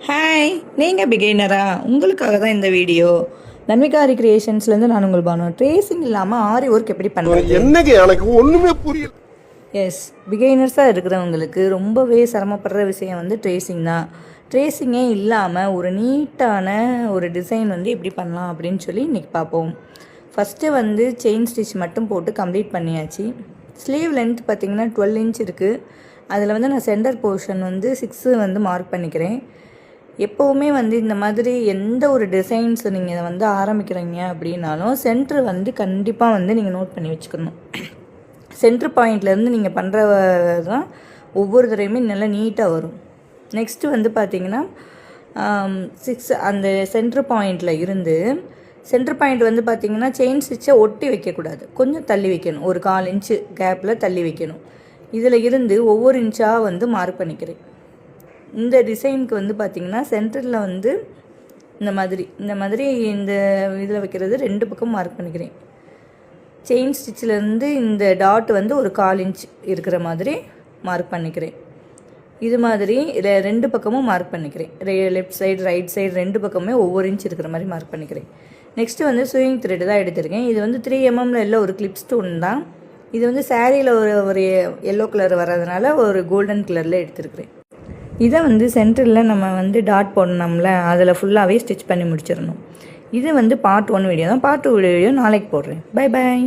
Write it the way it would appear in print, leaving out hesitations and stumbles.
Hi, நீங்கள் பிகைனரா? உங்களுக்காக தான் இந்த வீடியோ. நன்மிகாரி கிரியேஷன்ஸ்லேருந்து நான் உங்களுக்கு பானு. ட்ரேசிங் இல்லாமல் ஆரி ஒர்க் எப்படி பண்ணுறது? என்னங்க எனக்கு ஒன்றுமே புரியல. எஸ், பிகைனர்ஸாக இருக்கிறவங்களுக்கு ரொம்பவே சிரமப்படுற விஷயம் வந்து ட்ரேசிங் தான். ட்ரேசிங்கே இல்லாமல் ஒரு நீட்டான ஒரு டிசைன் வந்து எப்படி பண்ணலாம் அப்படின்னு சொல்லி இன்றைக்கி பார்ப்போம். ஃபஸ்ட்டு வந்து செயின் ஸ்டிச் மட்டும் போட்டு கம்ப்ளீட் பண்ணியாச்சு. ஸ்லீவ் லென்த் பார்த்திங்கன்னா 12 இன்ச் இருக்குது. அதில் வந்து நான் சென்டர் போர்ஷன் வந்து 6 வந்து மார்க் பண்ணிக்கிறேன். எப்போவுமே வந்து இந்த மாதிரி எந்த ஒரு டிசைன்ஸ் நீங்கள் வந்து ஆரம்பிக்கிறீங்க அப்படின்னாலும் சென்ட்ரு வந்து கண்டிப்பாக வந்து நீங்கள் நோட் பண்ணி வச்சுக்கணும். சென்ட்ரு பாயிண்ட்லேருந்து நீங்கள் பண்ணுறது தான் ஒவ்வொரு தடவையுமே நல்லா நீட்டாக வரும். நெக்ஸ்ட்டு வந்து பார்த்திங்கன்னா 6 அந்த சென்ட்ரு பாயிண்டில் இருந்து சென்ட்ரு பாயிண்ட் வந்து பார்த்திங்கன்னா செயின் ஸ்டிச்சை ஒட்டி வைக்கக்கூடாது, கொஞ்சம் தள்ளி வைக்கணும். ஒரு 1/4 இன்ச்சு கேப்பில் தள்ளி வைக்கணும். இதில் இருந்து ஒவ்வொரு இன்ச்சாக வந்து மார்க் பண்ணிக்கிறேன். இந்த டிசைனுக்கு வந்து பார்த்திங்கன்னா சென்டரில் வந்து இந்த மாதிரி இந்த இதில் வைக்கிறது 2 பக்கம் மார்க் பண்ணிக்கிறேன். செயின் ஸ்டிச்சிலேருந்து இந்த டாட் வந்து ஒரு 1/4 இன்ச் இருக்கிற மாதிரி மார்க் பண்ணிக்கிறேன். இது மாதிரி 2 பக்கமும் மார்க் பண்ணிக்கிறேன். லெஃப்ட் சைடு ரைட் சைடு 2 பக்கமே ஒவ்வொரு இன்ச் இருக்கிற மாதிரி மார்க் பண்ணிக்கிறேன். நெக்ஸ்ட்டு வந்து ஸ்விங் த்ரெட் தான் எடுத்திருக்கேன். இது வந்து 3 mmல இல்லை, ஒரு கிளிப் ஸ்டோன் தான். இது வந்து சாரியில் ஒரு எல்லோ கலர் வர்றதுனால ஒரு கோல்டன் கலரில் எடுத்துருக்கிறேன். இதை வந்து சென்டரில் நம்ம வந்து டாட் போடணும்ல, அதில் ஃபுல்லாகவே ஸ்டிச் பண்ணி முடிச்சிடணும். இது வந்து பார்ட் 1 வீடியோ தான். பார்ட் 2 வீடியோ நாளைக்கு போடுறேன். Bye bye.